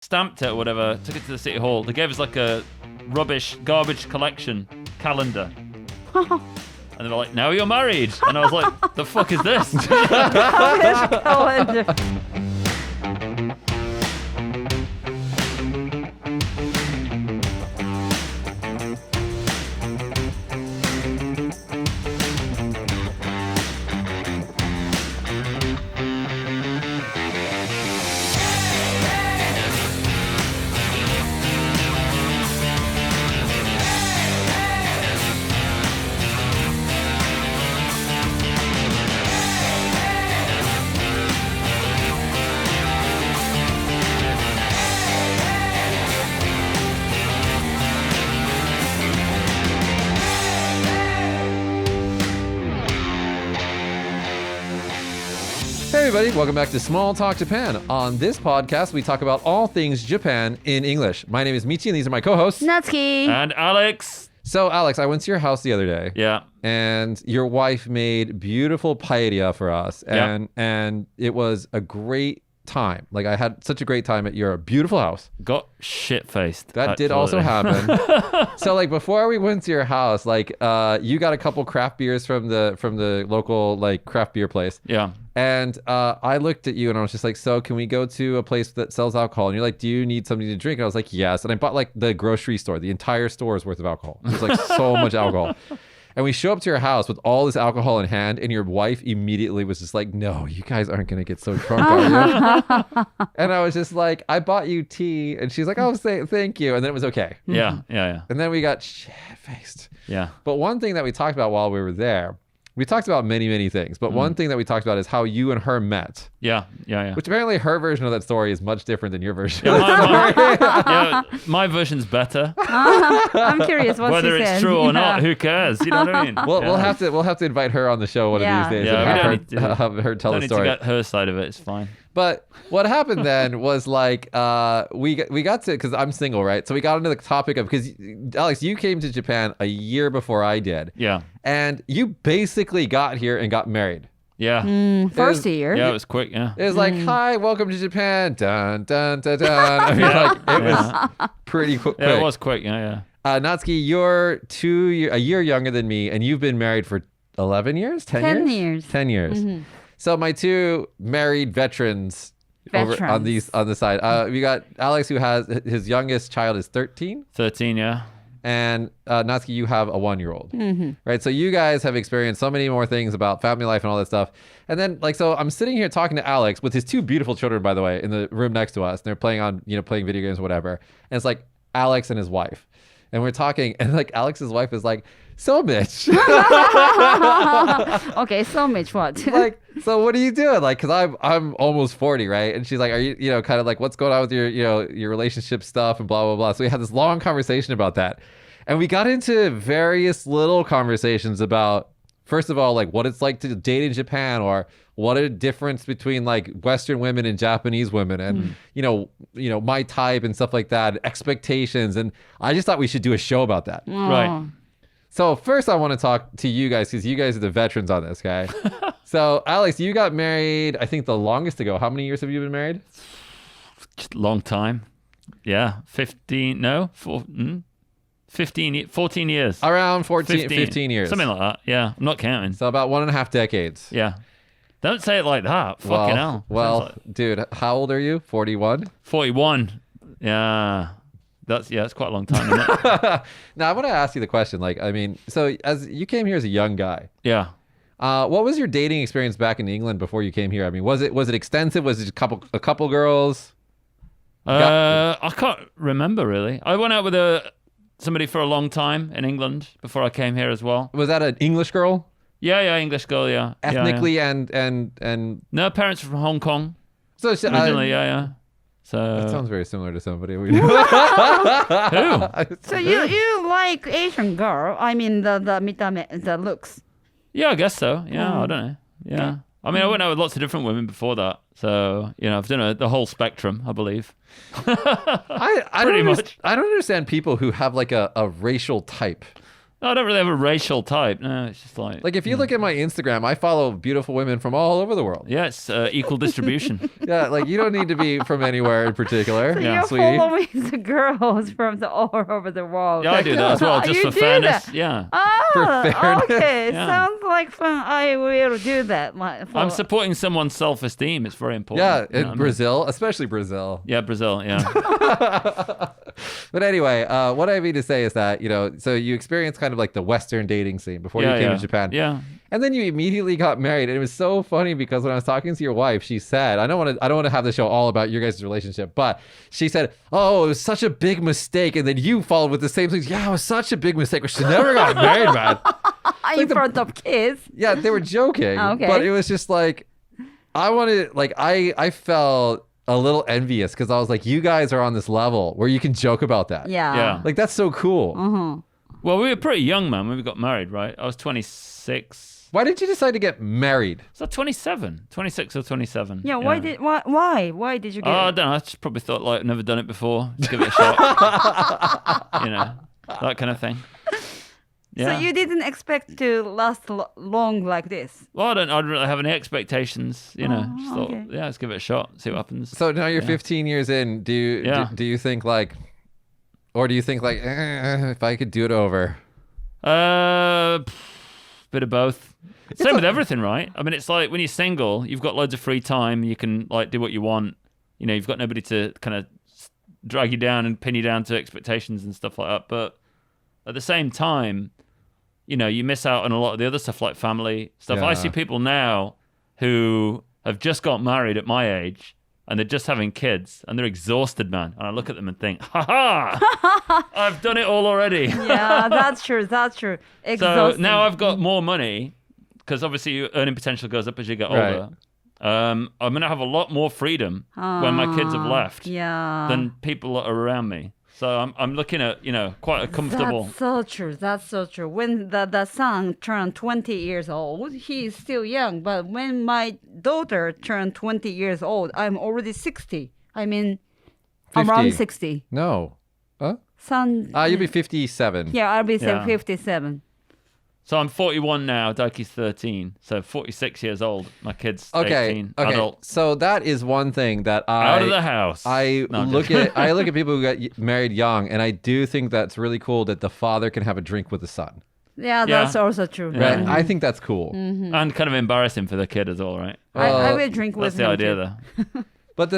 stamped it or whatever, took it to the city hall. They gave us like a garbage collection calendar. And they were like, now you're married. And I was like, the fuck is this? Garbage calendar. Hey everybody, welcome back to Small Talk Japan. On this podcast, we talk about all things Japan in English. My name is Michi, and these are my co-hosts. Natsuki. And Alex. So, Alex, I went to your house the other day. Yeah. And your wife made beautiful paella for us. And it was a great time. Like, I had such a great time at your beautiful house. Got shit-faced. That did also happen. So, like, before we went to your house, like, you got a couple craft beers from the local, like, craft beer place. Yeah. And I looked at you and I was just like, so can we go to a place that sells alcohol? And you're like, do you need something to drink? And I was like, yes. And I bought like the grocery store, the entire store's worth of alcohol. It was like so much alcohol. And we show up to your house with all this alcohol in hand, and your wife immediately was just like, no, you guys aren't going to get so drunk, are you? And I was just like, I bought you tea. And she's like, oh, thank you. And then it was okay. Yeah. And then we got shit-faced. Yeah. But one thing that we talked about while we were there, we talked about many, many things, but one thing that we talked about is how you and her met. Yeah. Which apparently her version of that story is much different than your version. My version's better. I'm curious what Whether she it's said. true or not, who cares? You know what I mean? We'll have to invite her on the show one of these days and have her tell the story. Don't need to get her side of it. It's fine. But what happened then was like we got to, because I'm single, right? So we got into the topic of, because Alex, you came to Japan a year before I did. Yeah. And you basically got here and got married. Yeah. First year. Yeah, it was quick. Yeah. It was like, hi, welcome to Japan. Dun, dun, dun, dun. I mean, like, it was pretty quick. Yeah, it was quick. Yeah. Natsuki, you're a year younger than me, and you've been married for 11 years? 10 years? 10 years. Mm-hmm. So my two married veterans. Over on the side. We got Alex, who has his youngest child is 13. 13, yeah. And Natsuki, you have a 1-year-old. Mm-hmm. Right? So you guys have experienced so many more things about family life and all that stuff. And then, like, so I'm sitting here talking to Alex with his two beautiful children, by the way, in the room next to us. And they're playing video games or whatever. And it's like Alex and his wife. And we're talking, and like Alex's wife is like, so Mitch. Okay, so Mitch, what? Like, so what are you doing? Like, cause I'm almost 40, right? And she's like, are you, kind of like, what's going on with your relationship stuff and blah, blah, blah. So we had this long conversation about that. And we got into various little conversations about, first of all, like what it's like to date in Japan, or what a difference between like Western women and Japanese women, and my type and stuff like that, expectations. And I just thought we should do a show about that. Right. So first I want to talk to you guys, because you guys are the veterans on this, okay? So Alex, you got married, I think the longest ago. How many years have you been married? Long time. Yeah. 14 years. Around 15 years. Something like that. Yeah. I'm not counting. So about 1.5 decades. Yeah. Don't say it like that. Fucking hell. Well, dude, how old are you? 41? 41. Yeah. That's quite a long time, isn't it? Now, I want to ask you the question. Like, I mean, so as you came here as a young guy. Yeah. What was your dating experience back in England before you came here? I mean, was it extensive? Was it a couple girls? I can't remember really. I went out with somebody for a long time in England before I came here as well. Was that an English girl? Yeah, English girl, yeah. Ethnically yeah. and No, parents from Hong Kong. So originally, yeah. So that sounds very similar to somebody we know. Who? So you like Asian girl? I mean the looks. Yeah, I guess so. Yeah, I don't know. Yeah. I mean, I went out with lots of different women before that. So, I've done the whole spectrum, I believe. I don't understand people who have like a racial type. I don't really have a racial type. No, it's just like Like if you look at my Instagram, I follow beautiful women from all over the world. yeah, it's equal distribution. Yeah, like you don't need to be from anywhere in particular, So Yeah. you're sweetie. following the girls from all over the world. Yeah, I do that as well, just You for do fairness. that? Yeah. For Ah, fairness. okay. Yeah. Sounds like fun. I will do that. I'm supporting someone's self-esteem. It's very important. Yeah, You know what I in mean? Brazil, especially Brazil. Yeah, Brazil. Yeah. But anyway, what I mean to say is that, so you experienced kind of like the Western dating scene before you came to Japan. Yeah. And then you immediately got married. And it was so funny because when I was talking to your wife, she said, I don't want to have the show all about your guys' relationship, but she said, oh, it was such a big mistake. And then you followed with the same things. Yeah, it was such a big mistake. But she never got married, man. in front of kids. Yeah, they were joking. Okay. But it was just like, I felt a little envious because I was like, you guys are on this level where you can joke about that. Yeah. Yeah. Like, that's so cool. Well, we were pretty young, man, when we got married, right? I was 26. Why did you decide to get married? So 27, 26 or 27. Yeah. Why did you get? I don't know. I just probably thought like I've never done it before. Just give it a shot. That kind of thing. Yeah. So you didn't expect to last long like this. Well, I don't really have any expectations. Just thought, okay. yeah, let's give it a shot, see what happens. So now you're 15 years in. Do you think like, or do you think like, if I could do it over? Bit of both. Same with everything, right? I mean, it's like when you're single, you've got loads of free time. You can like do what you want. You've got nobody to kind of drag you down and pin you down to expectations and stuff like that. But at the same time, you miss out on a lot of the other stuff like family stuff. Yeah. I see people now who have just got married at my age and they're just having kids and they're exhausted, man. And I look at them and think, ha, I've done it all already. Yeah, that's true. That's true. So Exhausting. now I've got more money because obviously your earning potential goes up as you get Right. older. I'm going to have a lot more freedom when my kids have left Yeah. than people that are around me. So I'm looking at, quite a comfortable... That's so true. That's so true. When the son turned 20 years old, he is still young. But when my daughter turned 20 years old, I'm already 60. I mean, 50. around 60. No. Huh? Son. You'll be 57. Yeah, I'll be Yeah. 57. So I'm 41 now, Daiki's 13. So 46 years old. My kid's Okay. 18, Okay. adult. So that is one thing that Out of the house. I No, I'm look joking. at I look at people who got married young, and I do think that's really cool that the father can have a drink with the son. Yeah, Yeah. that's also true. Yeah. Right? I think that's cool. And kind of embarrassing for the kid as well, right? I will drink with That's the him idea too. there. But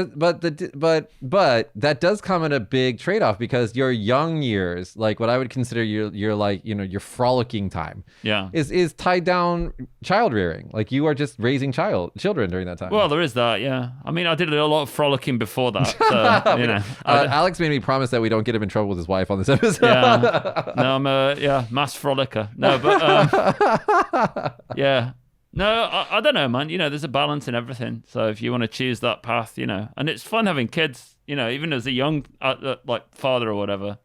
that does come at a big trade-off because your young years, like what I would consider your like your frolicking time, Yeah. is tied down child rearing. Like you are just raising children during that time. Well, there is that, yeah. I mean, I did a lot of frolicking before that, so, Alex made me promise that we don't get him in trouble with his wife on this episode. yeah. No, I'm a mass frolicker. No, but yeah. No, I don't know, man. There's a balance in everything. So if you want to choose that path, and it's fun having kids, even as a young like father or whatever.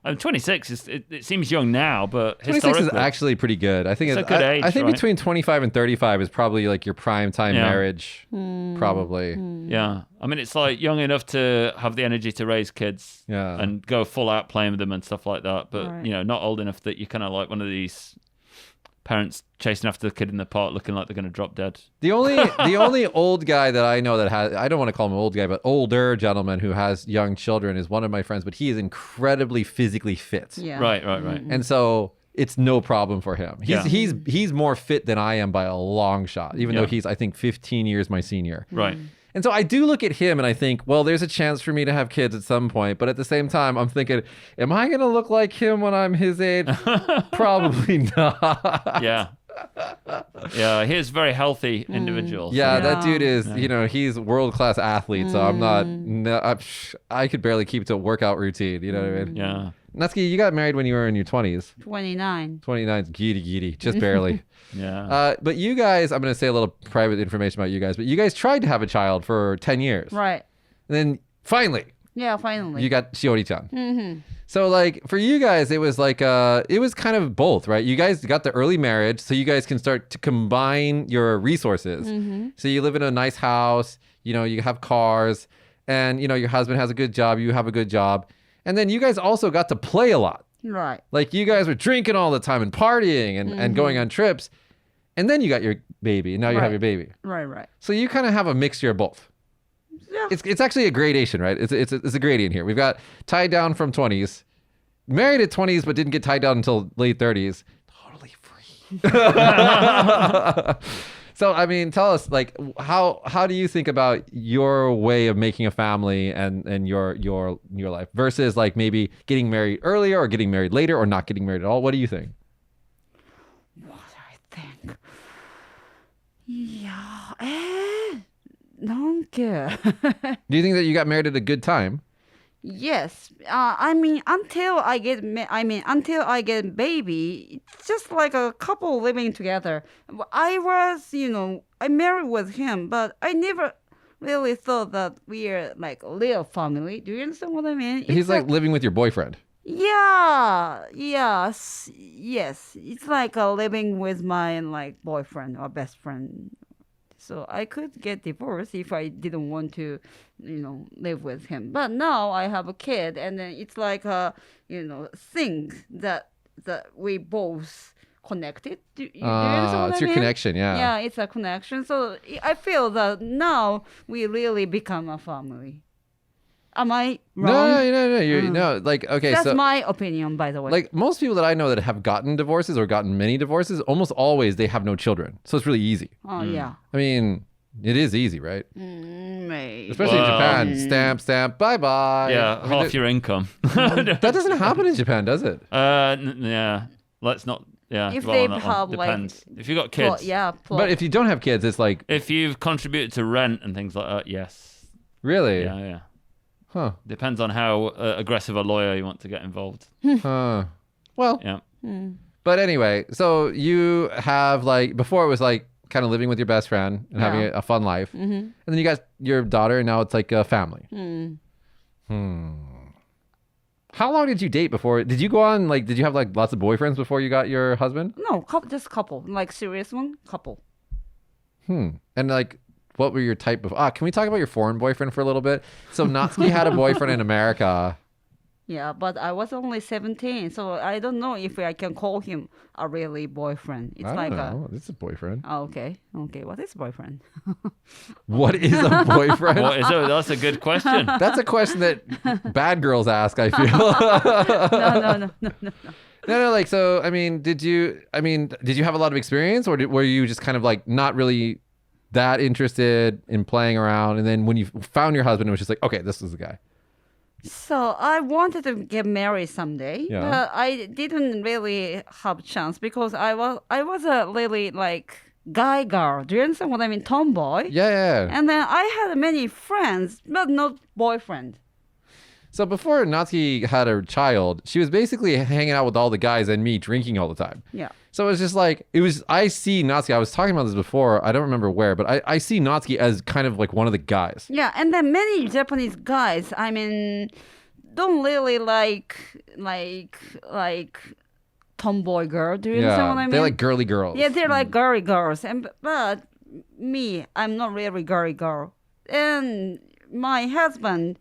I'm 26. It seems young now, but 26 historically, is actually pretty good. I think It's a good age, I think right? between 25 and 35 is probably like your prime time Yeah. marriage, probably. yeah. I mean, it's like young enough to have the energy to raise kids, Yeah. and go full out playing with them and stuff like that. But Right. not old enough that you're kind of like one of these parents chasing after the kid in the park, looking like they're going to drop dead. The only old guy that I know that has, I don't want to call him an old guy, but older gentleman who has young children is one of my friends, but he is incredibly physically fit. Yeah. Right. And so it's no problem for him. Yeah. He's more fit than I am by a long shot, even though Yeah. he's, I think, 15 years my senior. Right. And so I do look at him and I think, well, there's a chance for me to have kids at some point. But at the same time, I'm thinking, am I going to look like him when I'm his age? Probably not. Yeah. Yeah, he's a very healthy individual. Yeah, so- that dude is, he's world-class athlete. So I'm not, no, I could barely keep to a workout routine. You know what I mean? Yeah. Natsuki, you got married when you were in your 20s. 29. 29's giddy, just barely. Yeah. But you guys, I'm going to say a little private information about you guys, but you guys tried to have a child for 10 years. Right. And then finally, Yeah, finally. you got Shiori-chan. So like for you guys, it was like it was kind of both, right? You guys got the early marriage, so you guys can start to combine your resources. So you live in a nice house, you have cars, and your husband has a good job, you have a good job, and then you guys also got to play a lot. Right. Like you guys were drinking all the time and partying and going on trips, and then you got your baby, and now you have Right. your baby. Right. So you kind of have a mixture of both. Yeah. It's actually a gradation, right? It's a gradient here. We've got tied down from 20s, married at 20s, but didn't get tied down until late 30s. Totally free. So I mean, tell us, like, how do you think about your way of making a family and your life versus like maybe getting married earlier or getting married later or not getting married at all? What do you think? What I think. Yeah. Don't care. Do you think that you got married at a good time? Yes. I mean, until I get baby, it's just like a couple living together. I was, I married with him, but I never really thought that we are like a real family. Do you understand what I mean? He's like living with your boyfriend. Yeah. Yes. It's like living with my like boyfriend or best friend. So I could get divorced if I didn't want to, live with him. But now I have a kid, and then it's like thing that we both connected. Do you understand what It's I your mean? connection, yeah. Yeah, it's a connection. So I feel that now we really become a family. Am I wrong? No. You're no, like, okay, That's so my opinion, by the way. like most people that I know that have gotten divorces or gotten many divorces, almost always they have no children. So it's really easy. Oh yeah. I mean, it is easy, right? Maybe. Especially in Well, Japan. Stamp, bye-bye. Yeah, I mean, half your income. that doesn't happen in Japan, does it? Yeah. Let's not. Yeah. If dwell they on that one. have, like, Depends. If you've got kids. But if you don't have kids, it's like, If you've contributed to rent and things like that, yes. really? Yeah. Huh. Depends on how aggressive a lawyer you want to get involved. Huh. Well, Yeah. but anyway, so you have like, before it was like kind of living with your best friend and having a fun life. And then you got your daughter and now it's like a family. How long did you date before? Did you go on, like, did you have like lots of boyfriends before you got your husband? No, just couple, like serious one, couple. And like, what were your type of, can we talk about your foreign boyfriend for a little bit? So Natsuki had a boyfriend in America. Yeah, but I was only 17, so I don't know if I can call him a really boyfriend. It's I like don't know. It's a boyfriend. Okay. What is boyfriend? What is a boyfriend? What is it? That's a good question. That's a question that bad girls ask, I feel. No. No, like, so, I mean, did you have a lot of experience or were you just kind of like not really that interested in playing around? And then when you found your husband, it was just like, okay, this is the guy. So I wanted to get married someday, Yeah. but I didn't really have a chance because I was a really like guy girl. Do you understand what I mean? Tomboy. Yeah. And then I had many friends, but not boyfriend. So before Natsuki had her child, she was basically hanging out with all the guys and me drinking all the time. Yeah. So it was just like, I see Natsuki, I was talking about this before, I don't remember where, but I see Natsuki as kind of like one of the guys. Yeah, and then many Japanese guys, I mean, don't really like tomboy girl. Do you understand what I mean? They like girly girls. Yeah, they're like girly girls. But me, I'm not really girly girl. And my husband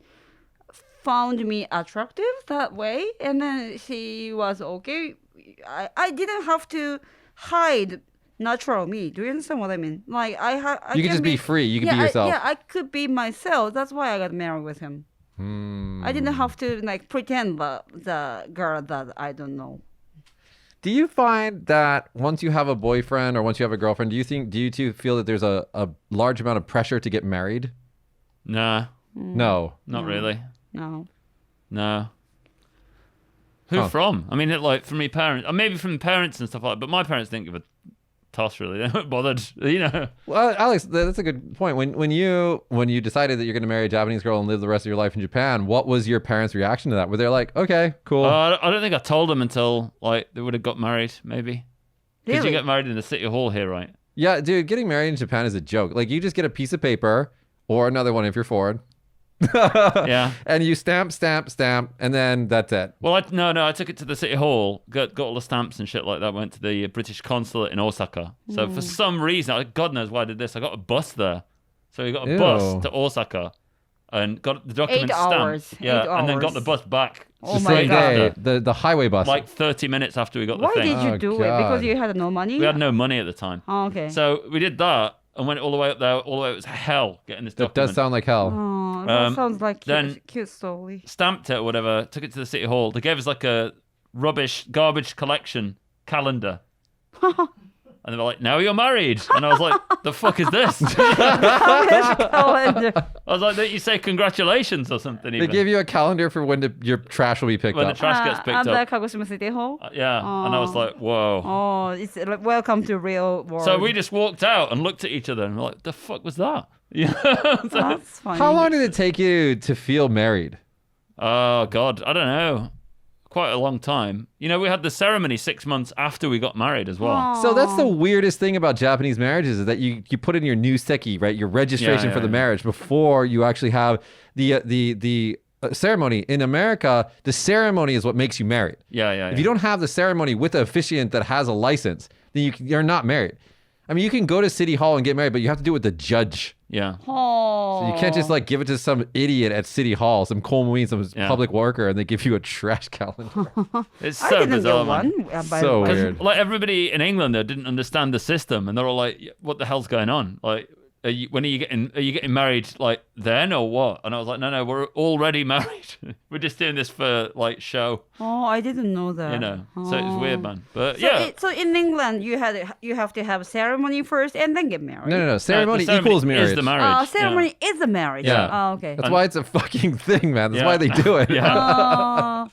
found me attractive that way, and then he was okay. I didn't have to hide natural me. Do you understand what I mean? Like You could just be free. You could be yourself. I could be myself. That's why I got married with him. I didn't have to like pretend the girl that I don't know. Do you find that once you have a boyfriend or once you have a girlfriend, do you two feel that there's a large amount of pressure to get married? Nah, No. not really. No. Who from? I mean, like from my parents, or maybe from parents and stuff like that. But my parents didn't give a toss really. They weren't bothered, Well, Alex, that's a good point. When you decided that you're going to marry a Japanese girl and live the rest of your life in Japan, what was your parents' reaction to that? Were they like, okay, cool? I don't think I told them until like they would have got married, maybe. Because Really? you get married in the city hall here, right? Yeah, dude, getting married in Japan is a joke. Like, you just get a piece of paper or another one if you're foreign. Yeah. And you stamp, and then that's it. Well, I took it to the city hall, got all the stamps and shit like that, went to the British consulate in Osaka. So for some reason, God knows why I did this, I got a bus there. So we got a Ew. bus to Osaka. and got the documents 8 hours. stamped. Yeah, 8 and then got hours. the bus back. Oh The my same God. day, the highway bus. Like 30 minutes after we got the Why thing. did you Oh, do it? God. Because you had no money? We had no money at the time. Oh, okay. So we did that and went all the way up there. All the way, it was hell getting this that document. does sound like hell. Oh, that sounds like then- cute story. Stamped it or whatever, took it to the city hall. They gave us like a garbage collection calendar. And they were like, now you're married. And I was like, the fuck is this? Calendar. I was like, don't you say congratulations or something They even? give you a calendar for when your trash will be picked when the up. trash gets picked Under up. Kagoshima City Hall? Yeah. And I was like, whoa. Oh, it's like welcome to real world. So we just walked out and looked at each other and we're like, the fuck was that? Yeah. That's funny. How long did it take you to feel married? Oh, God. I don't know. Quite a long time. You know, we had the ceremony 6 months after we got married as well. So that's the weirdest thing about Japanese marriages is that you put in your nuseki, right, your registration Yeah, for the yeah. marriage before you actually have the ceremony. In America, the ceremony is what makes you married. Yeah. If you don't have the ceremony with an officiant that has a license, then you're not married. I mean, you can go to City Hall and get married, but you have to do it with the judge. Yeah. Oh. So you can't just like give it to some idiot at City Hall, some Coleman, some Yeah. public worker, and they give you a trash calendar. It's I so didn't bizarre, get man. one. By So the way. weird. Like everybody in England, they didn't understand the system, and they're all like, "What the hell's going on? Like, when are you getting married? Like then or what?" And I was like, "No, we're already married. We're just doing this for like show, Oh, I didn't know that. you know." So it's weird, man. But So, yeah, so in England, you have to have ceremony first and then get married. No. the Ceremony equals marriage. is the marriage. Ceremony is the marriage. Yeah. Oh, okay. That's why it's a fucking thing, man. That's Yeah. why they do it. Yeah. Oh,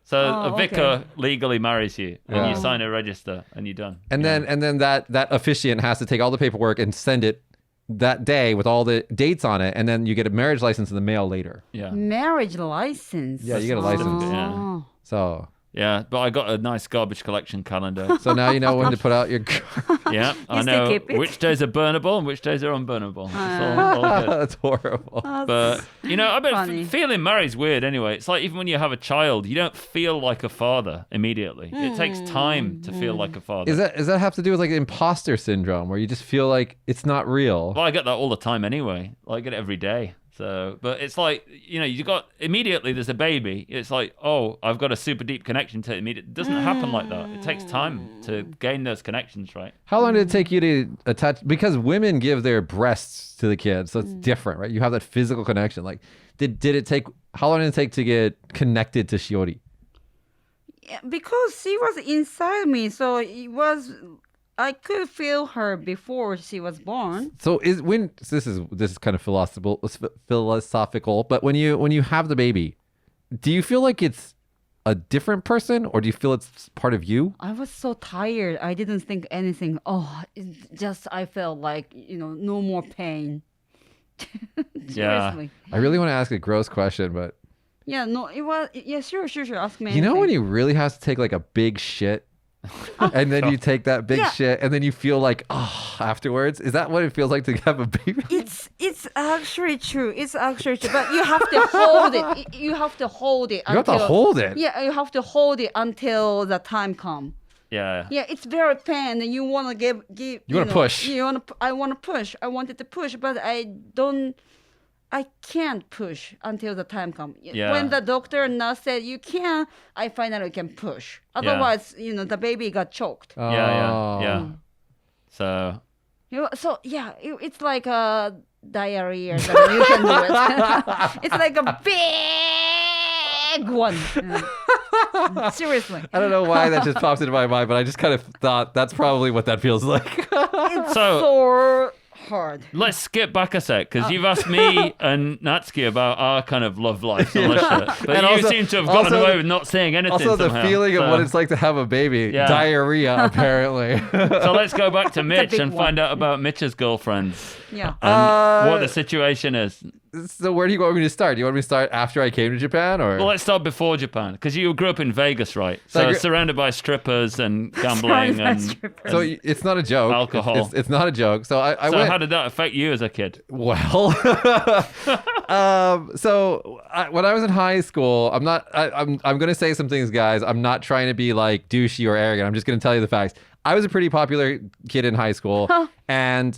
So Oh, a vicar legally marries you, and Yeah. you sign a register, and you're done. And then that officiant has to take all the paperwork and send it that day with all the dates on it, and then you get a marriage license in the mail later. Yeah, marriage license. Yeah, you get a license. Yeah. So yeah. But I got a nice garbage collection calendar. now you know when to put out your. Yeah, I still know keep it? which days are burnable and which days are unburnable. It's all good. That's horrible. But you know, I bet funny. feeling married's weird anyway. It's like even when you have a child, you don't feel like a father immediately. It takes time to feel like a father. Does that have to do with like imposter syndrome, where you just feel like it's not real? Well, I get that all the time anyway. I get it every day. So, but it's like, you know, you got immediately there's a baby. It's like, oh, I've got a super deep connection to it. It doesn't happen like that. It takes time to gain those connections, right? How long did it take you to attach? Because women give their breasts to the kids, so it's different, right? You have that physical connection. Like, did it take? How long did it take to get connected to Shiori? Yeah, because she was inside me, so it was. I could feel her before she was born. So this is kind of philosophical, but when you have the baby, do you feel like it's a different person, or do you feel it's part of you? I was so tired. I didn't think anything. Oh, I felt like no more pain. Yeah. Seriously. I really want to ask a gross question, but Yeah, no, it was. Yeah, sure. Ask me. you know when anything. you really have to take like a big shit, and then you take that big Yeah. shit, and then you feel like afterwards. Is that what it feels like to have a baby? It's actually true. It's actually true. But you have to hold it. You have to hold it. You have to until- hold it. Yeah, you have to hold it until the time comes. Yeah. Yeah, it's very pain, and you want to give. You wanna push. I want to push. I wanted to push, but I can't push until the time comes. Yeah. When the doctor and nurse said you can, I finally can push. Otherwise, the baby got choked. Yeah. So, So yeah, it's like a diarrhea that you can do it. It's like a big one. Seriously, I don't know why that just pops into my mind, but I just kind of thought that's probably what that feels like. it's So- so hard. let's skip back a sec because you've asked me and Natsuki about our kind of love life and all that shit. But And you also- seem to have gotten also- away with not saying anything. Also, the somehow. feeling of So- what it's like to have a baby, Yeah. diarrhea, apparently. So let's go back to Mitch big and one. find out about Mitch's girlfriends Yeah. and what the situation is. So where do you want me to start? Do you want me to start after I came to Japan, or? Well, let's start before Japan because you grew up in Vegas, right? So I So grew- surrounded by strippers and gambling and. So it's not a joke. Alcohol. It's not a joke. So I So went. how did that affect you as a kid? Well, when I was in high school, I'm going to say some things, guys. I'm not trying to be like douchey or arrogant. I'm just going to tell you the facts. I was a pretty popular kid in high school, and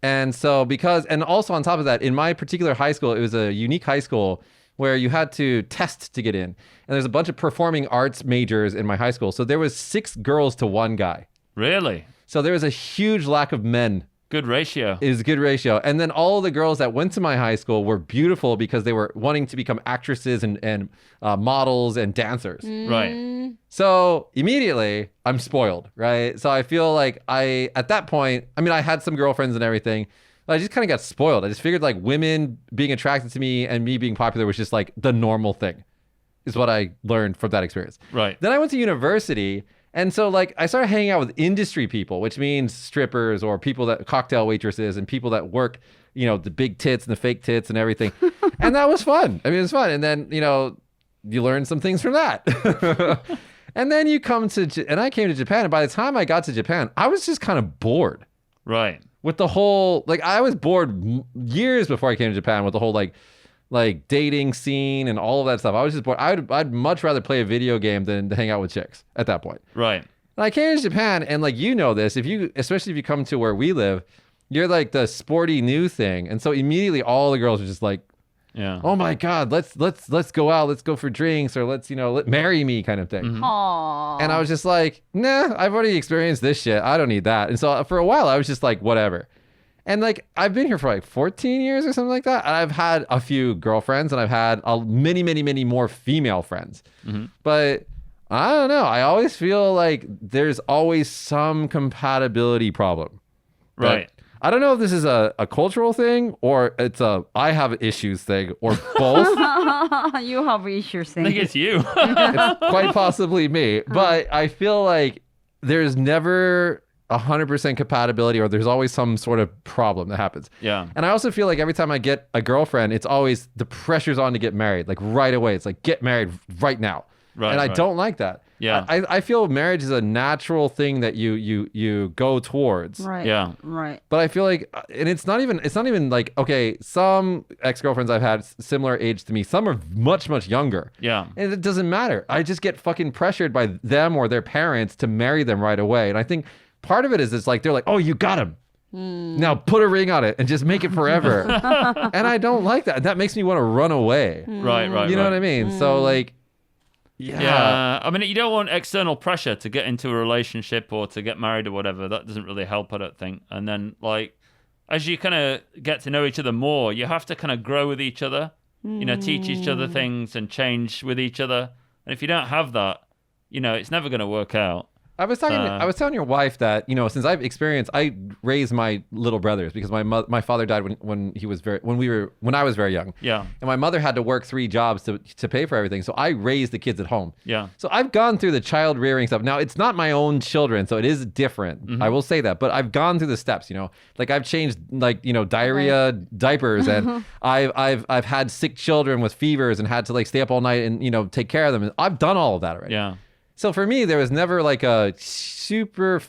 And so and also on top of that, in my particular high school, it was a unique high school where you had to test to get in. And there's a bunch of performing arts majors in my high school. So there was 6 girls to 1 guy. Really? So there was a huge lack of men. Good ratio. It was a good ratio. And then all the girls that went to my high school were beautiful because they were wanting to become actresses and models and dancers. Right. So immediately I'm spoiled, right? So I feel like at that point, I mean, I had some girlfriends and everything, but I just kind of got spoiled. I just figured like women being attracted to me and me being popular was just like the normal thing, is what I learned from that experience. Right. Then I went to university. And so like I started hanging out with industry people, which means strippers or people that cocktail waitresses and people that work, the big tits and the fake tits and everything. And that was fun. I mean, it was fun. And then, you learn some things from that. And then and I came to Japan. And by the time I got to Japan, I was just kind of bored. Right. With the whole, like I was bored years before I came to Japan with the whole like dating scene and all of that stuff. I was just bored. I'd much rather play a video game than to hang out with chicks at that point. Right. And I came to Japan and like, this, especially if you come to where we live, you're like the sporty new thing. And so immediately all the girls are just like, yeah. Oh my God, let's go out. Let's go for drinks or let's marry me kind of thing. Mm-hmm. Aww. And I was just like, nah, I've already experienced this shit. I don't need that. And so for a while I was just like, whatever. And like, I've been here for like 14 years or something like that. And I've had a few girlfriends and I've had many, many, many more female friends. Mm-hmm. But I don't know. I always feel like there's always some compatibility problem. Right. I don't know if this is a cultural thing or it's I have issues thing or both. You have issues. I think it's you. It's quite possibly me. But I feel like there's never 100% compatibility or there's always some sort of problem that happens. Yeah. And I also feel like every time I get a girlfriend, it's always the pressure's on to get married, like right away. It's like, get married right now. Right. And I don't like that. Yeah. I feel marriage is a natural thing that you go towards. Right. Yeah. Right. But I feel like, and it's not even like, okay, some ex-girlfriends I've had similar age to me, some are much, much younger. Yeah. And it doesn't matter. I just get fucking pressured by them or their parents to marry them right away. And I think part of it is it's like, they're like, oh, you got him. Now put a ring on it and just make it forever. And I don't like that. That makes me want to run away. Right. You know what I mean? So like, yeah. I mean, you don't want external pressure to get into a relationship or to get married or whatever. That doesn't really help, I don't think. And then, like, as you kind of get to know each other more, you have to kind of grow with each other, teach each other things and change with each other. And if you don't have that, it's never going to work out. I was telling your wife that, since I raised my little brothers because my father died when I was very young. Yeah. And my mother had to work 3 jobs to pay for everything. So I raised the kids at home. Yeah. So I've gone through the child rearing stuff. Now it's not my own children, so it is different. Mm-hmm. I will say that, but I've gone through the steps, like I've changed diarrhea diapers and I've had sick children with fevers and had to stay up all night and, take care of them. And I've done all of that already. Yeah. So for me, there was never a super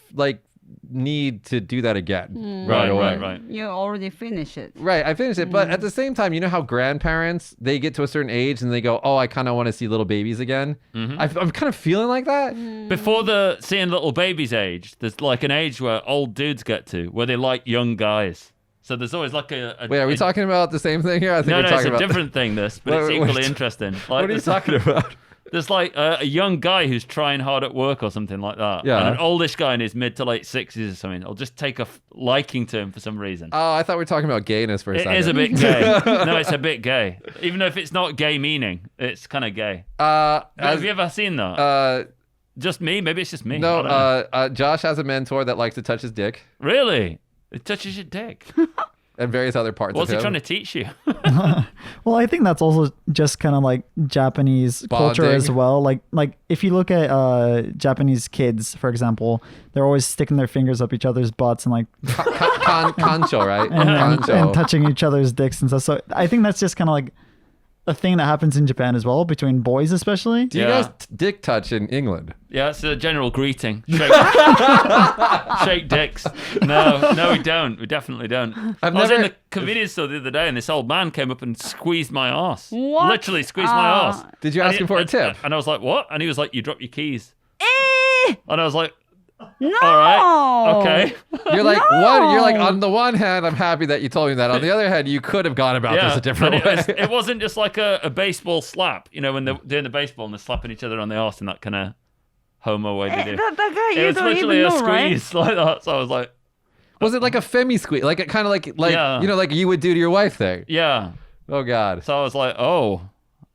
need to do that again. Right. You already finished it. Right, I finished it. But at the same time, how grandparents, they get to a certain age and they go, oh, I kind of want to see little babies again. Mm-hmm. I'm kind of feeling like that. Before the seeing little babies age, there's like an age where old dudes get to, where they like young guys. So there's always like a Wait, are we talking about the same thing here? I think we're talking it's a different thing, but it's equally interesting. Like, what are you talking about? There's like a young guy who's trying hard at work or something like that. Yeah. And an oldish guy in his mid to late 60s or something. I'll just take a liking to him for some reason. Oh, I thought we were talking about gayness for a second. It is a bit gay. No, it's a bit gay. Even though if it's not gay meaning, it's kind of gay. Have you ever seen that? Just me? Maybe it's just me. No, Josh has a mentor that likes to touch his dick. Really? It touches your dick? And various other parts What's of him. he trying to teach you? Well, I think that's also just kind of like Japanese culture as well. Like if you look at Japanese kids, for example, they're always sticking their fingers up each other's butts and like Concho, right? and touching each other's dicks and stuff. So I think that's just kind of like a thing that happens in Japan as well, between boys especially. Do you guys dick touch in England? Yeah, it's a general greeting. Shake dicks. No, we don't. We definitely don't. I was in the convenience store the other day and this old man came up and squeezed my arse. What? Literally squeezed my arse. Did you ask him for a tip? And I was like, what? And he was like, you dropped your keys. And I was like, No. All right. Okay. You're like, No. You're like, on the one hand, I'm happy that you told me that. On the other hand, you could have gone about this a different and way. it wasn't just like a baseball slap, you know, when they're doing the baseball and they're slapping each other on the arse in that kind of homo way they do. That guy, It you was don't even literally a know, right? squeeze like that. So I was like, Was it like a femi squeeze? Like, kind of like Yeah. you know, like you would do to your wife thing? yeah. Oh, God. So I was like, oh,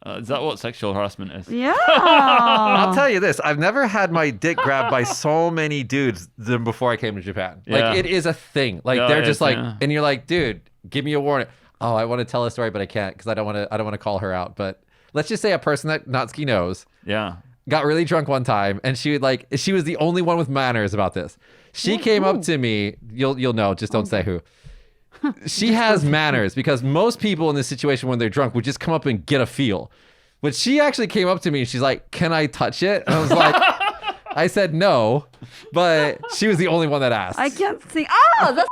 is that what sexual harassment is? Yeah. I'll tell you this. I've never had my dick grabbed by so many dudes than before I came to Japan. Yeah. Like, it is a thing. Like, Yeah, they're it just is, like, yeah. and you're like, dude, give me a warning. Oh, I want to tell a story, but I can't because I don't want to call her out. But let's just say a person that Natsuki knows Yeah. got really drunk one time, and she was the only one with manners about this. She came up to me. You'll know. Just don't say who. She has manners because most people in this situation when they're drunk would just come up and get a feel. But she actually came up to me and she's like, "Can I touch it?" And I was like, I said no, but she was the only one that asked. I can't think. Oh, that's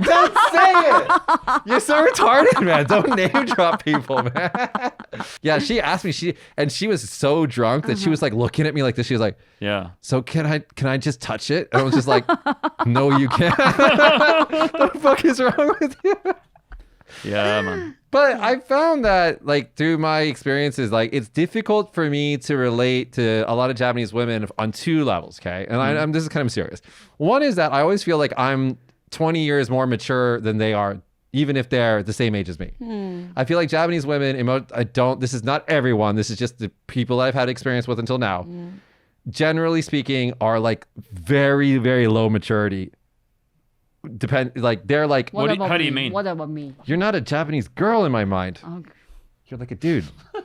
Don't say it. You're so retarded, man. Don't name drop people, man. Yeah, she asked me. She was so drunk that she was like looking at me like this. She was like, Yeah. "So can I just touch it?" And I was just like, "No, you can't." What the fuck is wrong with you? Yeah, man. But I found that, like, through my experiences, like, it's difficult for me to relate to a lot of Japanese women on two levels, okay? And I'm this is kind of serious. One is that I always feel like I'm 20 years more mature than they are, even if they're the same age as me. I feel like Japanese women, this is not everyone, this is just the people I've had experience with until now, generally speaking, are, like, very, very low maturity. They're like, what How about do you me? mean? What about me? you're not a Japanese girl in my mind. Okay. You're like a dude. But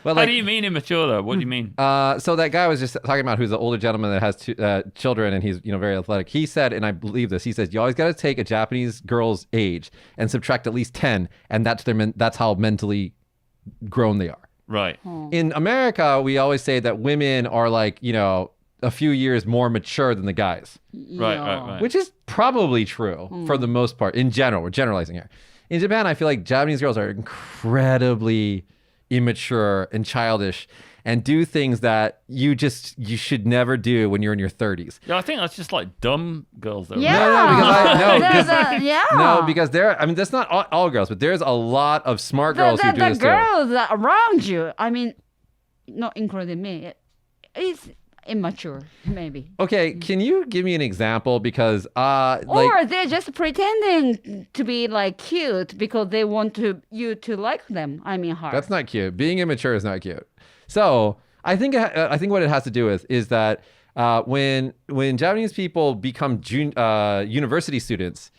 How like, do you mean immature though? What do you mean? so that guy was just talking about who's the older gentleman that has two children and he's very athletic. He said, and I believe this. He says you always got to take a Japanese girl's age and subtract at least 10, and that's how mentally grown they are. Right. In America, we always say that women are like a few years more mature than the guys, Right. which is probably true for the most part. In general, we're generalizing here. In Japan, I feel like Japanese girls are incredibly immature and childish and do things that you should never do when you're in your 30s. Yeah, I think that's just like dumb girls though. Yeah. No, because that's not all girls, but there's a lot of smart girls who do the this girls that around you, I mean, not including me, it's immature, maybe. Okay, can you give me an example? Because Or they're just pretending to be like cute because they want you to like them. I mean, hard. that's not cute. Being immature is not cute. So I think what it has to do with is that when Japanese people become university students,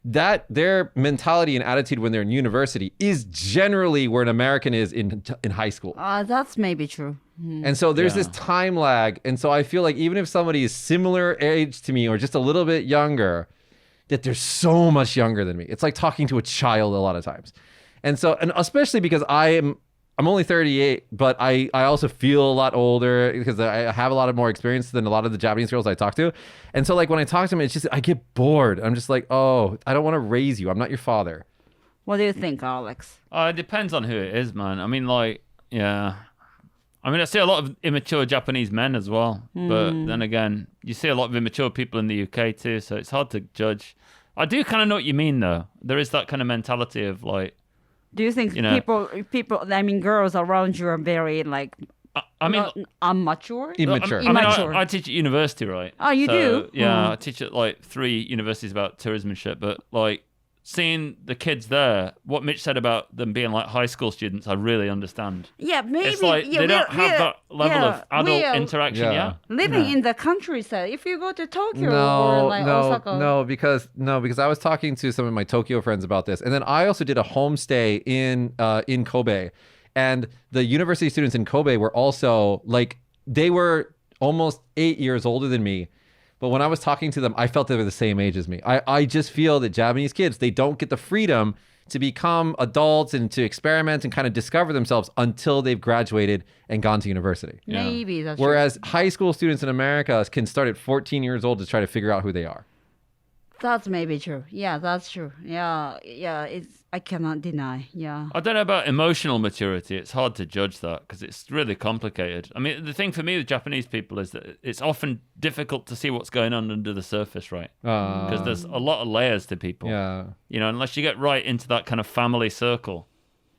that their mentality and attitude when they're in university is generally where an American is in high school. That's maybe true. And so there's this time lag. And so I feel like even if somebody is similar age to me or just a little bit younger, that they're so much younger than me. It's like talking to a child a lot of times. And especially because I'm only 38, but I also feel a lot older because I have a lot of more experience than a lot of the Japanese girls I talk to. And so like when I talk to them, it's just, I get bored. I'm just like, oh, I don't want to raise you. I'm not your father. What do you think, Alex? It depends on who it is, man. I mean, like, yeah. I mean, I see a lot of immature Japanese men as well. But then again, you see a lot of immature people in the UK too, so it's hard to judge. I do kind of know what you mean, though. There is that kind of mentality of like, Do you think people, I mean, girls around you are very like, immature? Immature. I teach at university, right? Oh, you do? Yeah, I teach at like 3 universities about tourism and shit. But like seeing the kids there, what Mitch said about them being like high school students, I really understand. Yeah, maybe. It's like they don't have that level of adult interaction yet. Living in the countryside. If you go to Tokyo or like Osaka. No, because I was talking to some of my Tokyo friends about this, and then I also did a homestay in Kobe, and the university students in Kobe were also like they were almost 8 years older than me. But when I was talking to them, I felt they were the same age as me. I just feel that Japanese kids, they don't get the freedom to become adults and to experiment and kind of discover themselves until they've graduated and gone to university. Yeah. Maybe that's Whereas high school students in America can start at 14 years old to try to figure out who they are. That's maybe true. Yeah, that's true. Yeah, I cannot deny. Yeah. I don't know about emotional maturity. It's hard to judge that because it's really complicated. I mean, the thing for me with Japanese people is that it's often difficult to see what's going on under the surface, right? Because there's a lot of layers to people. Yeah. You know, unless you get right into that kind of family circle,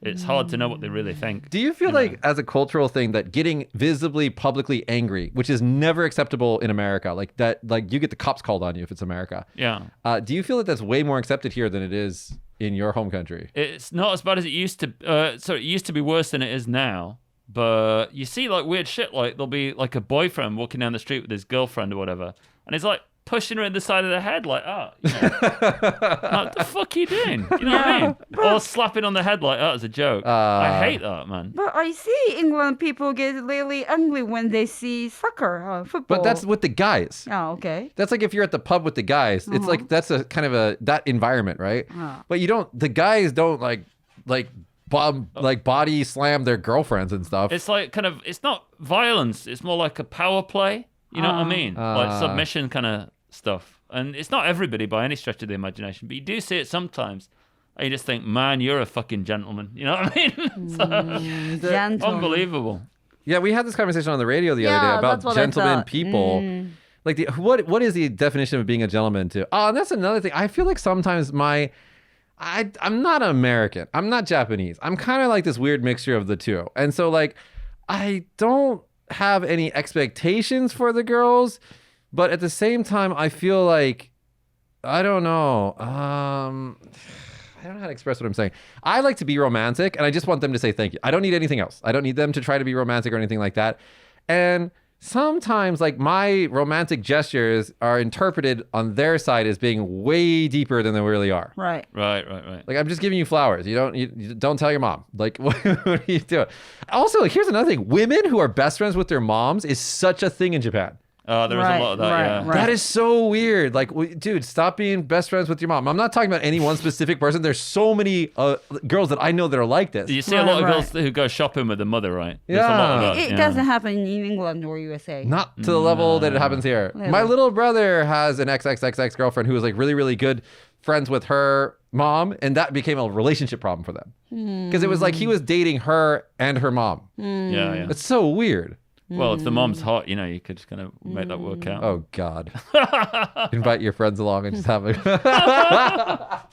it's hard to know what they really think. Do you feel like, as a cultural thing, that getting visibly, publicly angry, which is never acceptable in America, like that, like you get the cops called on you if it's America. Yeah. Do you feel that that's way more accepted here than it is in your home country? It's not as bad as it used to. So it used to be worse than it is now. But you see like weird shit. Like there'll be like a boyfriend walking down the street with his girlfriend or whatever, and he's like pushing her in the side of the head, like, you know, like, the fuck are you doing? You know what I mean? Or slapping on the head like that as a joke. I hate that, man. But I see England people get really angry when they see soccer, football. But that's with the guys. Oh, okay. That's like if you're at the pub with the guys, it's like that's a kind of that environment, right? But the guys don't like body slam their girlfriends and stuff. It's like it's not violence. It's more like a power play. You know what I mean? Like submission kind of stuff. And it's not everybody by any stretch of the imagination, but you do see it sometimes. And you just think, man, you're a fucking gentleman. You know what I mean? Gentleman. Unbelievable. Yeah, we had this conversation on the radio the other day that's about what I gentlemen thought. people. Like, what is the definition of being a gentleman too? Oh, and that's another thing. I feel like sometimes I'm not American. I'm not Japanese. I'm kind of like this weird mixture of the two. And so, like, I don't have any expectations for the girls, but at the same time, I feel like, I don't know. I don't know how to express what I'm saying. I like to be romantic, and I just want them to say thank you. I don't need anything else. I don't need them to try to be romantic or anything like that. And sometimes, like, my romantic gestures are interpreted on their side as being way deeper than they really are. Right. Right. Like, I'm just giving you flowers. You don't tell your mom. Like, what are you doing? Also, like, here's another thing. Women who are best friends with their moms is such a thing in Japan. Oh, there is a lot of that, yeah. Right. That is so weird. Like, dude, stop being best friends with your mom. I'm not talking about any one specific person. There's so many girls that I know that are like this. You see a lot of girls who go shopping with the mother, right? There's a lot of that, It doesn't happen in England or USA. Not to the level that it happens here. My little brother has an ex girlfriend who was like really, really good friends with her mom, and that became a relationship problem for them. Because it was like he was dating her and her mom. Yeah. It's so weird. Well, if the mom's hot, you know, you could just kind of make that work out. Oh, God. Invite your friends along and just have a...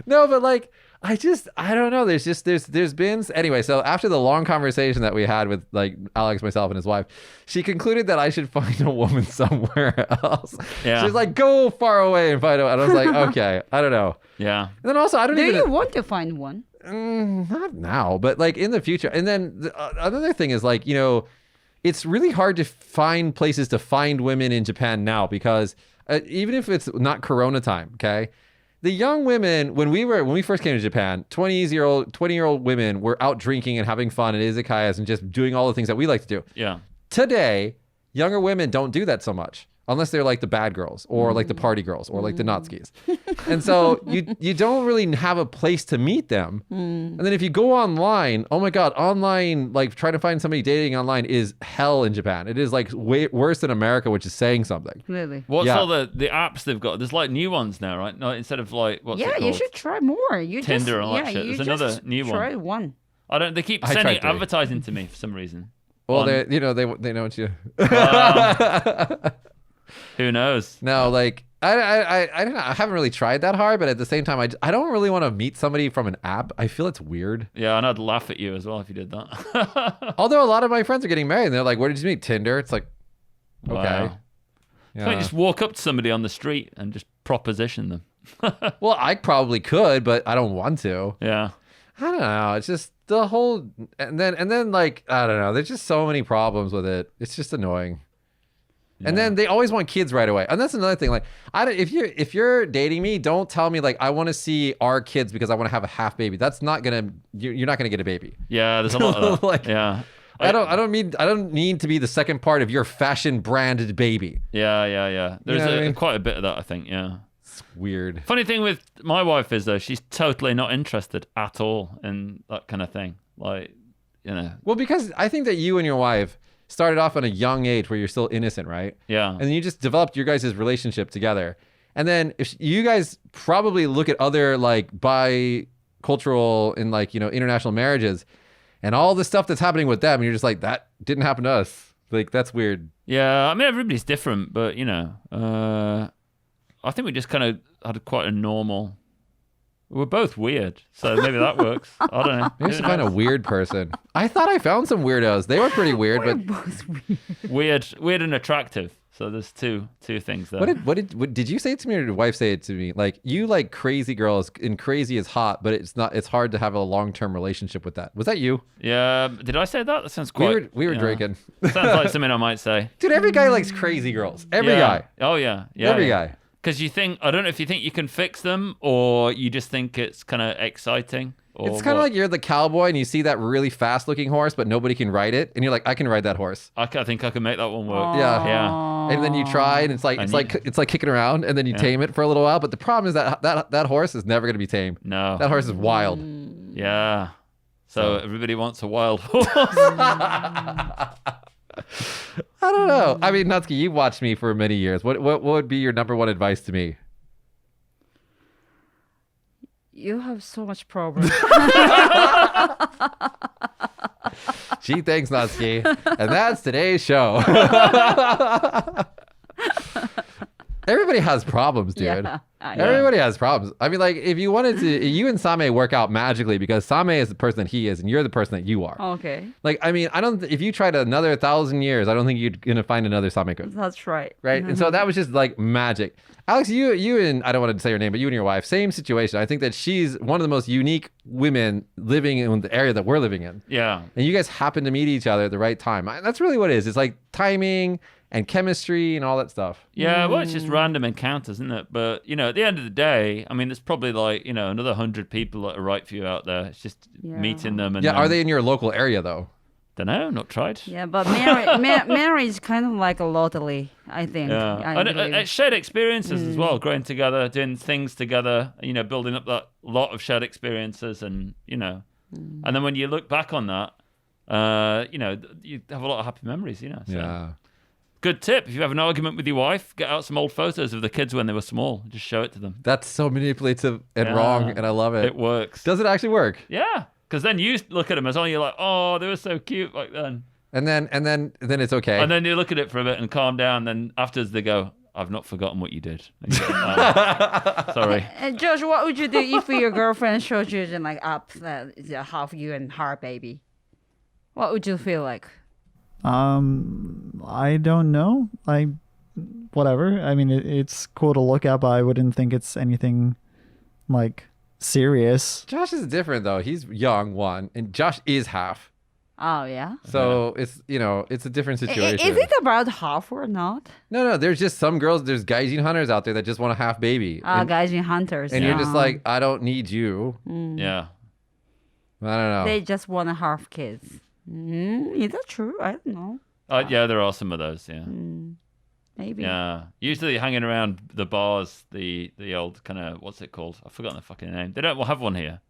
No, but like, I don't know. There's been... Anyway, so after the long conversation that we had with like Alex, myself, and his wife, she concluded that I should find a woman somewhere else. Yeah. She's like, go far away and find out. And I was like, okay, I don't know. Yeah. And then also, I don't Do even... you want to find one? Not now, but like in the future. And then another thing is like, you know, it's really hard to find places to find women in Japan now because even if it's not Corona time, okay, the young women when we first came to Japan, 20-year-old women were out drinking and having fun at izakayas and just doing all the things that we like to do. Yeah. Today, younger women don't do that so much. Unless they're like the bad girls or like the party girls or like the Natsukis. And so you don't really have a place to meet them. And then if you go online, oh my God, online, like trying to find somebody dating online is hell in Japan. It is like way worse than America, which is saying something. Really? What's all the apps they've got? There's like new ones now, right? No, instead of like, what's it called? You should try more. Tinder and all that shit. There's another new one. Try one. They keep sending advertising to me for some reason. Well, they know what you... Who knows? No, like I don't know. I haven't really tried that hard, but at the same time, I don't really want to meet somebody from an app. I feel it's weird. Yeah, and I'd laugh at you as well if you did that. Although a lot of my friends are getting married, and they're like, "Where did you meet? Tinder?" It's like, okay. Wow. Yeah. Can't you just walk up to somebody on the street and just proposition them? Well, I probably could, but I don't want to. Yeah. I don't know. It's just the whole, and then like I don't know. There's just so many problems with it. It's just annoying. And then they always want kids right away, and that's another thing. Like, if you're dating me, don't tell me like I want to see our kids because I want to have a half baby. That's not you're not gonna get a baby. Yeah, there's a lot of that. Like, yeah. I don't need to be the second part of your fashion branded baby. Yeah. There's You know what I mean? quite a bit of that, I think. Yeah. It's weird. Funny thing with my wife is though, she's totally not interested at all in that kind of thing. Like, you know. Well, because I think that you and your wife started off at a young age where you're still innocent, right? Yeah. And then you just developed your guys' relationship together. And then if you guys probably look at other like bi-cultural and like, international marriages and all the stuff that's happening with them, and you're just like, that didn't happen to us. Like, that's weird. Yeah, I mean, everybody's different, but, I think we just kind of had quite a normal... We're both weird, so maybe that works. I don't know. Maybe I should find a weird person. I thought I found some weirdos. They were pretty weird, We're but both weird. Weird and attractive. So there's two things there. what did you say it to me, or did your wife say it to me? Like, you like crazy girls, and crazy is hot, but it's hard to have a long-term relationship with that. Was that you? Yeah. Did I say that? That sounds quite... We were drinking. Sounds like something I might say. Dude, every guy likes crazy girls. Every guy. Oh yeah. Yeah. Every guy. Because I don't know if you think you can fix them, or you just think it's kind of exciting. Or It's kind of like you're the cowboy and you see that really fast-looking horse, but nobody can ride it, and you're like, I can ride that horse. I think I can make that one work. Yeah. Yeah. And then you try, and it's like kicking around, and then you tame it for a little while. But the problem is that horse is never going to be tamed. No. That horse is wild. Yeah. So everybody wants a wild horse. I don't know. I mean, Natsuki, you've watched me for many years. What would be your number one advice to me? You have so much problems. Gee, thanks, Natsuki. And that's today's show. Everybody has problems, dude. Yeah, Everybody has problems. I mean, like, if you wanted to, you and Same work out magically because Same is the person that he is and you're the person that you are. Okay. Like, I mean, if you tried another 1,000 years, I don't think you're going to find another Same-kun. That's right. Right? And so that was just like magic. Alex, you and, I don't want to say her name, but you and your wife, same situation. I think that she's one of the most unique women living in the area that we're living in. Yeah. And you guys happen to meet each other at the right time. That's really what it is. It's like timing and chemistry and all that stuff. Yeah, well, it's just random encounters, isn't it? But, at the end of the day, I mean, there's probably like, another 100 people that are right for you out there. It's just meeting them. And are they in your local area, though? Don't know, not tried. Yeah, but marriage is kind of like a lottery, I think. Yeah. I believe. And shared experiences as well, growing together, doing things together, building up that lot of shared experiences and, and then when you look back on that, you have a lot of happy memories, So. Yeah. Good tip. If you have an argument with your wife, get out some old photos of the kids when they were small. Just show it to them. That's so manipulative and wrong, and I love it. It works. Does it actually work? Yeah. Because then you look at them as you're like, oh, they were so cute back then. And then it's okay. And then you look at it for a bit and calm down. Then afterwards they go, I've not forgotten what you did. And you go, "Oh, sorry. And Josh, what would you do if your girlfriend showed you like up that is half you and her baby? What would you feel like? I don't know. Whatever. I mean, it's cool to look at, but I wouldn't think it's anything like serious. Josh is different though. He's young, one, and Josh is half. Oh yeah. So it's it's a different situation. Is it about half or not? No. There's just some girls. There's gaijin hunters out there that just want a half baby. Gaijin hunters. And you're just like, I don't need you. Yeah. I don't know. They just want to have kids. Is that true? I don't know. Yeah, there are some of those. Yeah. Maybe. Yeah. Usually hanging around the bars, the old kind of, what's it called? I've forgotten the fucking name. They don't have one here.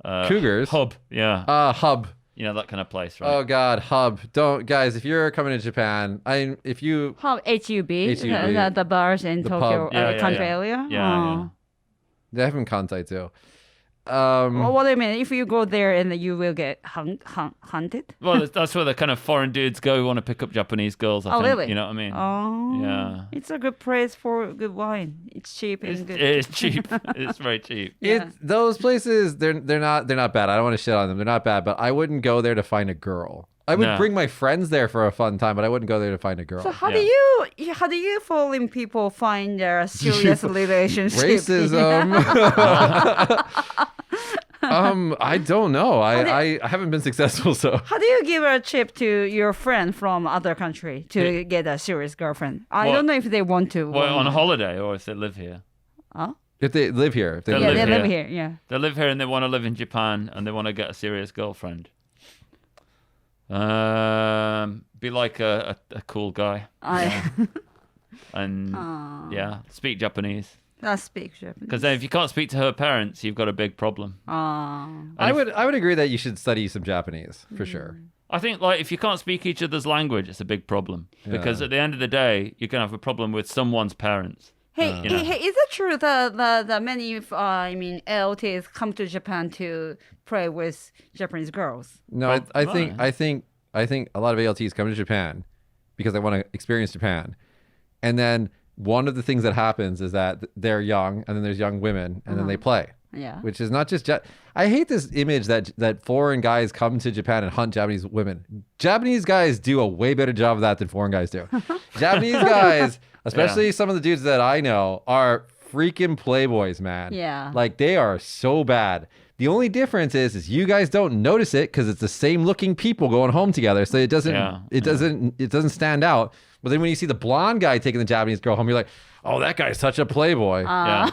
Cougars. Hub. Yeah. Hub. That kind of place, right? Oh God, Hub. Don't, guys. If you're coming to Japan, if you HUB, HUB. the bars in The Tokyo pub. country area. Yeah. they have in Kansai too. Well, what do you mean? If you go there and you will get hunted? Well, that's where the kind of foreign dudes go who want to pick up Japanese girls. I think. Really? You know what I mean? Oh, Yeah. It's a good place for good wine. It's cheap and good. It's cheap. It's very cheap. Yeah. Those places, they're not bad. I don't want to shit on them. They're not bad, but I wouldn't go there to find a girl. I would No. bring my friends there for a fun time, but I wouldn't go there to find a girl. So how Yeah. do you foreign people find their serious relationship? Racism. I don't know. I haven't been successful, so. How do you give a tip to your friend from other country to get a serious girlfriend? I What? don't know if they want to. Well, on a holiday or if they live here. Huh? If they live here. If they They Yeah, live they live live here. here. Yeah. They live here and they want to live in Japan and they want to get a serious girlfriend. Be like a cool guy. And yeah, speak Japanese. I speak Japanese. Because then if you can't speak to her parents, you've got a big problem. I would agree that you should study some Japanese for sure. I think like if you can't speak each other's language, it's a big problem. Because at the end of the day, you're gonna have a problem with someone's parents. Hey, You know. hey, is it true that many LTs come to Japan to play with Japanese girls? No, I think Right. I think a lot of ALTs come to Japan because they want to experience Japan, and then one of the things that happens is that they're young, and then there's young women, and then they play. Yeah. Which is not just I hate this image that foreign guys come to Japan and hunt Japanese women. Japanese guys do a way better job of that than foreign guys do. Japanese guys, especially some of the dudes that I know, are freaking playboys, man. Yeah. Like they are so bad. The only difference is you guys don't notice it because it's the same looking people going home together, so it doesn't stand out. But then when you see the blonde guy taking the Japanese girl home, you're like, oh, that guy's such a playboy. Yeah.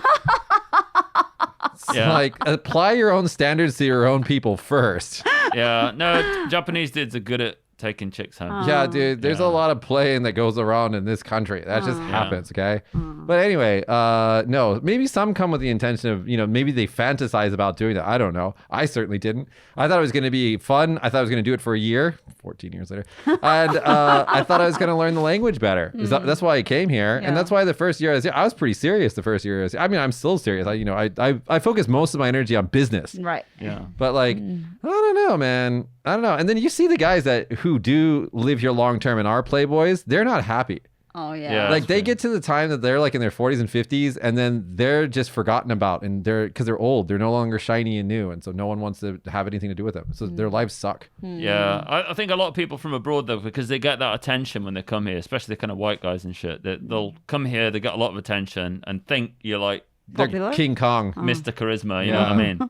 Yeah. Like, apply your own standards to your own people first. Yeah. No, Japanese dudes are good at taking chicks home. Yeah, dude, there's a lot of playing that goes around in this country. That just happens, okay? But anyway, no, maybe some come with the intention of, maybe they fantasize about doing that. I don't know. I certainly didn't. I thought it was going to be fun. I thought I was going to do it for a year, 14 years later. And I thought I was going to learn the language better. That's why I came here. And that's why the first year I was here, I was pretty serious the first year. I'm still serious. I focus most of my energy on business. Right. Yeah. But like, I don't know, man. I don't know. And then you see the guys who do live here long term and are playboys, they're not happy. Oh yeah. Yeah. Like That's they true. get to the time that they're like in their 40s and 50s, and then they're just forgotten about, and because they're old, they're no longer shiny and new, and so no one wants to have anything to do with them. So their lives suck. Yeah, I think a lot of people from abroad though, because they get that attention when they come here, especially the kind of white guys and shit. That they'll come here, they get a lot of attention, and think you're like They're Popular? King Kong. Mr. Charisma. You know what I mean?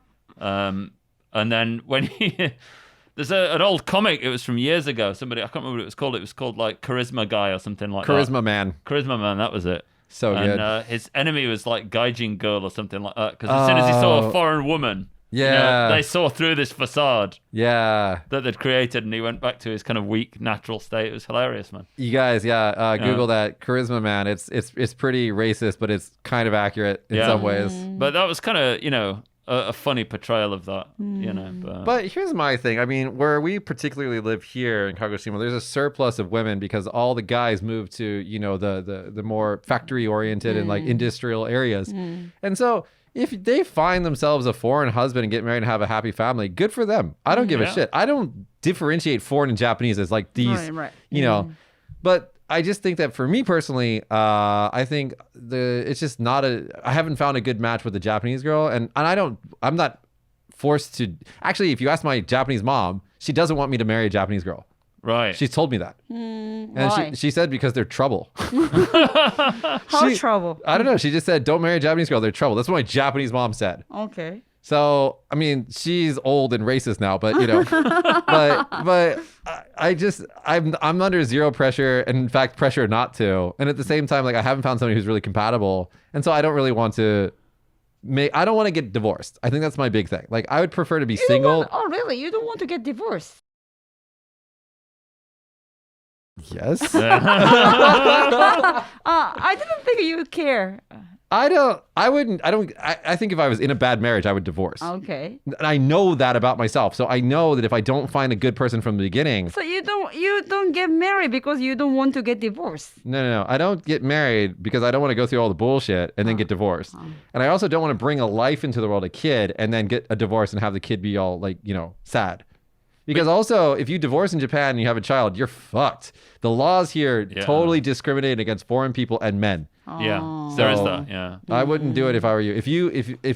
And then when there's an old comic, it was from years ago. Somebody, I can't remember what it was called. It was called like Charisma Guy or something like that. Charisma man. Charisma Man, that was it. So good. And his enemy was like Gaijin Girl or something like that. Because as soon as he saw a foreign woman, they saw through this facade Yeah. that they'd created, and he went back to his kind of weak natural state. It was hilarious, man. You guys, Google that Charisma man. It's pretty racist, but it's kind of accurate in some ways. But that was kind of, a funny portrayal of that, But here's my thing. I mean, where we particularly live here in Kagoshima, there's a surplus of women because all the guys move to, the more factory oriented and like industrial areas. And so if they find themselves a foreign husband and get married and have a happy family, good for them. I don't give a shit. I don't differentiate foreign and Japanese as like these, Right. but I just think that for me personally, I think it's just not I haven't found a good match with a Japanese girl, and I'm not forced to. Actually, if you ask my Japanese mom, she doesn't want me to marry a Japanese girl. Right. She's told me that. Why? And she said because they're trouble. How trouble? I don't know. She just said, don't marry a Japanese girl. They're trouble. That's what my Japanese mom said. Okay. So, I mean, she's old and racist now, but but I'm under zero pressure, and in fact, pressure not to. And at the same time, like I haven't found somebody who's really compatible. And so I don't really want to I don't want to get divorced. I think that's my big thing. Like I would prefer to be single. Oh really? You don't want to get divorced? Yes. I didn't think you care. I think if I was in a bad marriage, I would divorce. Okay. And I know that about myself. So I know that if I don't find a good person from the beginning. So you don't get married because you don't want to get divorced. No. I don't get married because I don't want to go through all the bullshit and then get divorced. And I also don't want to bring a life into the world, a kid, and then get a divorce and have the kid be all like, sad. Because also, if you divorce in Japan and you have a child, you're fucked. The laws here totally discriminate against foreign people and men. Yeah, there is that. Yeah, I wouldn't do it if I were you. If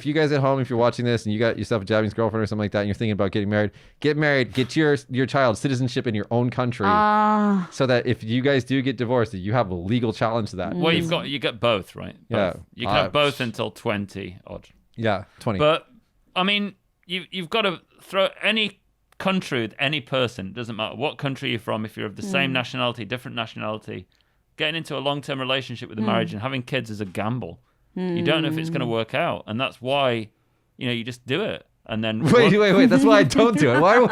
you guys at home, if you're watching this and you got yourself a Japanese girlfriend or something like that, and you're thinking about getting married, get your child citizenship in your own country, so that if you guys do get divorced, that you have a legal challenge to that. Well, you get both, right? Both. Yeah, you can have both until 20 odd. Yeah, 20. But I mean, you've got to throw any country with any person. It doesn't matter what country you're from. If you're of the same nationality, different nationality. Getting into a long-term relationship with a marriage and having kids is a gamble. You don't know if it's going to work out, and that's why, you just do it. And then wait. That's why I don't do it. Why would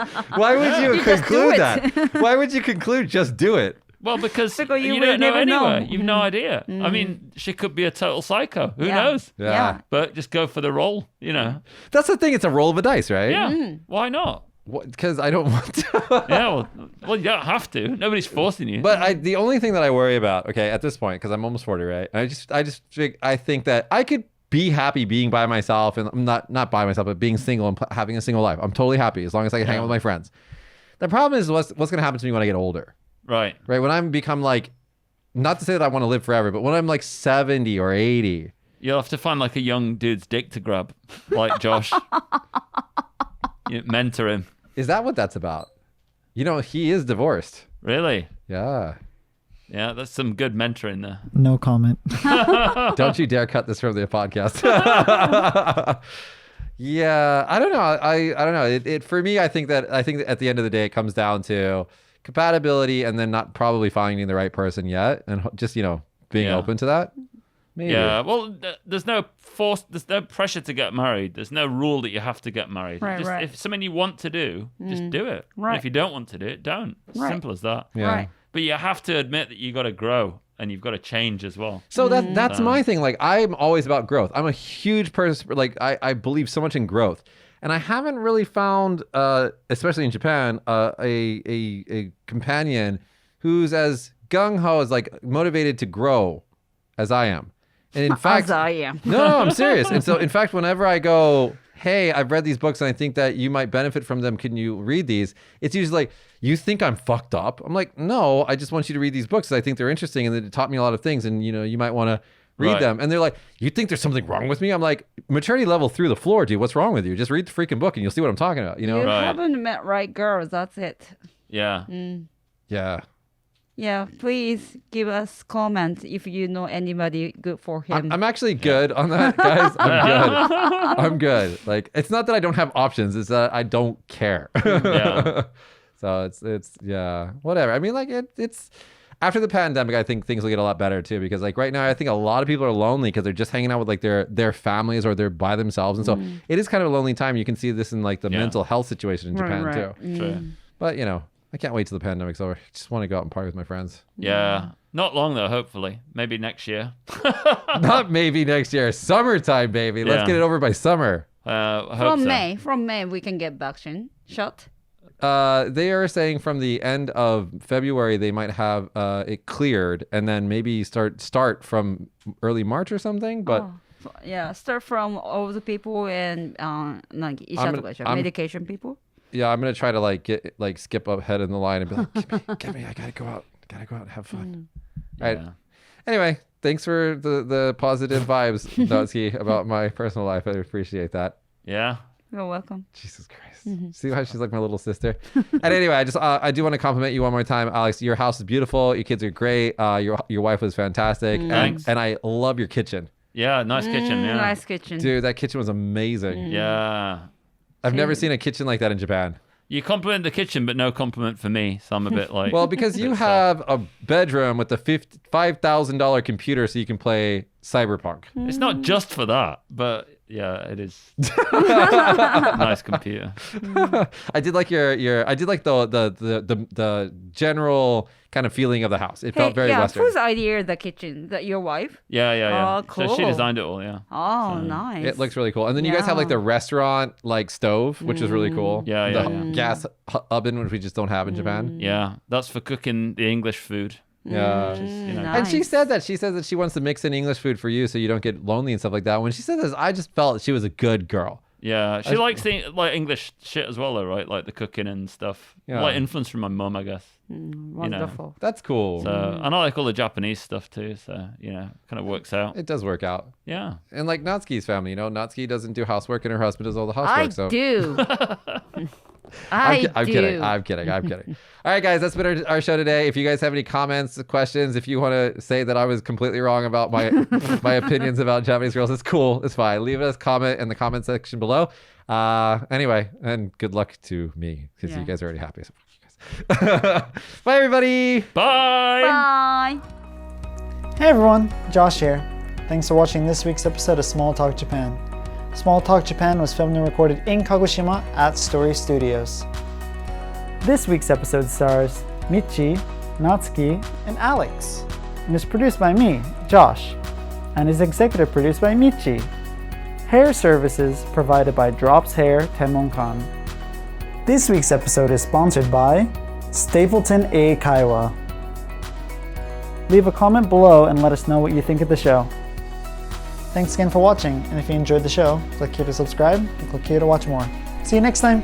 you just do conclude it. that? Why would you conclude just do it? Well, because Because you you will don't know never know. anyway. You've no idea. I mean, she could be a total psycho. Who knows? Yeah. But just go for the role. That's the thing. It's a roll of a dice, right? Yeah. Why not? Because I don't want to. Yeah, well, you don't have to. Nobody's forcing you. But the only thing that I worry about, okay, at this point, because I'm almost 40, right? I think that I could be happy being by myself, and I'm not by myself, but being single and having a single life. I'm totally happy as long as I can hang out with my friends. The problem is what's going to happen to me when I get older. Right. When I become like, not to say that I want to live forever, but when I'm like 70 or 80. You'll have to find like a young dude's dick to grab, like Josh. You mentor him. Is that what that's about? You know, he is divorced. Really? Yeah. Yeah, that's some good mentoring there. No comment. Don't you dare cut this from the podcast. Yeah, I don't know. I don't know. It for me, I think that at the end of the day, it comes down to compatibility and then not probably finding the right person yet, and just being open to that. Maybe. Yeah. Well, there's no pressure to get married. There's no rule that you have to get married. Right, Just, right. If it's something you want to do, just do it. Right. And if you don't want to do it, don't. It's Right. simple as that. Yeah. Right. But you have to admit that you got to grow and you've got to change as well. So that's my thing. Like, I'm always about growth. I'm a huge person. Like, I believe so much in growth, and I haven't really found, especially in Japan, a companion who's as gung ho, as like motivated to grow as I am. And in fact, As I am. no, I'm serious. And so, in fact, whenever I go, hey, I've read these books and I think that you might benefit from them. Can you read these? It's usually like, you think I'm fucked up? I'm like, no, I just want you to read these books. I think they're interesting and it taught me a lot of things. And, you might want to read Right. them. And they're like, you think there's something wrong with me? I'm like, maturity level through the floor, dude. What's wrong with you? Just read the freaking book and you'll see what I'm talking about, You Right. haven't met right girls. That's it. Yeah. Yeah. Yeah, please give us comments if you know anybody good for him. I'm actually good on that, guys. I'm good. I'm good. Like, it's not that I don't have options. It's that I don't care. Yeah. So it's yeah, whatever. I mean, like it's after the pandemic, I think things will get a lot better too, because like right now, I think a lot of people are lonely because they're just hanging out with like their families or they're by themselves, and so it is kind of a lonely time. You can see this in like the mental health situation in Japan too. True. But I can't wait till the pandemic's over. I just want to go out and party with my friends. Yeah. Not long though, hopefully. Maybe next year. Not maybe next year, summertime, baby. Let's Yeah. get it over by summer. I hope so. From May, we can get vaccine shot. They are saying from the end of February they might have it cleared, and then maybe start from early March or something. But Start from all the people and like medication people. yeah, I'm gonna try to skip ahead in the line and be like, get me, I gotta go out and have fun. All right. Yeah. Anyway, thanks for the positive vibes, Natsuki, about my personal life. I appreciate that. Yeah. You're welcome. Jesus Christ. See how she's like my little sister? And anyway, I do want to compliment you one more time, Alex. Your house is beautiful. Your kids are great. Your wife was fantastic. Thanks. And I love your kitchen. Yeah, nice kitchen. Yeah. Nice kitchen. Dude, that kitchen was amazing. Yeah. I've never seen a kitchen like that in Japan. You compliment the kitchen, but no compliment for me. So I'm a bit like. Well, because you have a bedroom with a $5,000 computer so you can play Cyberpunk. It's not just for that, but yeah, it is. Nice computer. I did like I did like the general kind of feeling of the house. It felt very Western. Whose idea is the kitchen? That your wife? Yeah. Oh, cool. So she designed it all, yeah. Oh, nice. It looks really cool. And then you guys have like the restaurant like stove, which is really cool. Yeah, the yeah. gas oven, which we just don't have in Japan. Yeah, that's for cooking the English food. Yeah. And she said that she wants to mix in English food for you so you don't get lonely and stuff like that. When she said this, I just felt she was a good girl. Yeah, she likes the like English shit as well, though, right? Like the cooking and stuff. Yeah. Like influence from my mum, I guess. Wonderful. That's cool. So, and I like all the Japanese stuff too. So kind of works out. It does work out. Yeah. And like Natsuki's family, Natsuki doesn't do housework and her husband does all the housework. I do. I'm kidding. All right, guys, that's been our show today. If you guys have any comments, questions, if you want to say that I was completely wrong about my my opinions about Japanese girls, it's cool. It's fine. Leave us a comment in the comment section below. Anyway, and good luck to me because you guys are already happy. So fuck you guys. Bye, everybody. Bye. Bye. Hey everyone, Josh here. Thanks for watching this week's episode of Small Talk Japan. Small Talk Japan was filmed and recorded in Kagoshima at Story Studios. This week's episode stars Michi, Natsuki, and Alex, and is produced by me, Josh, and is executive produced by Michi. Hair services provided by Drops Hair Tenmonkan. This week's episode is sponsored by Stapleton A. Kaiwa. Leave a comment below and let us know what you think of the show. Thanks again for watching, and if you enjoyed the show, click here to subscribe and click here to watch more. See you next time!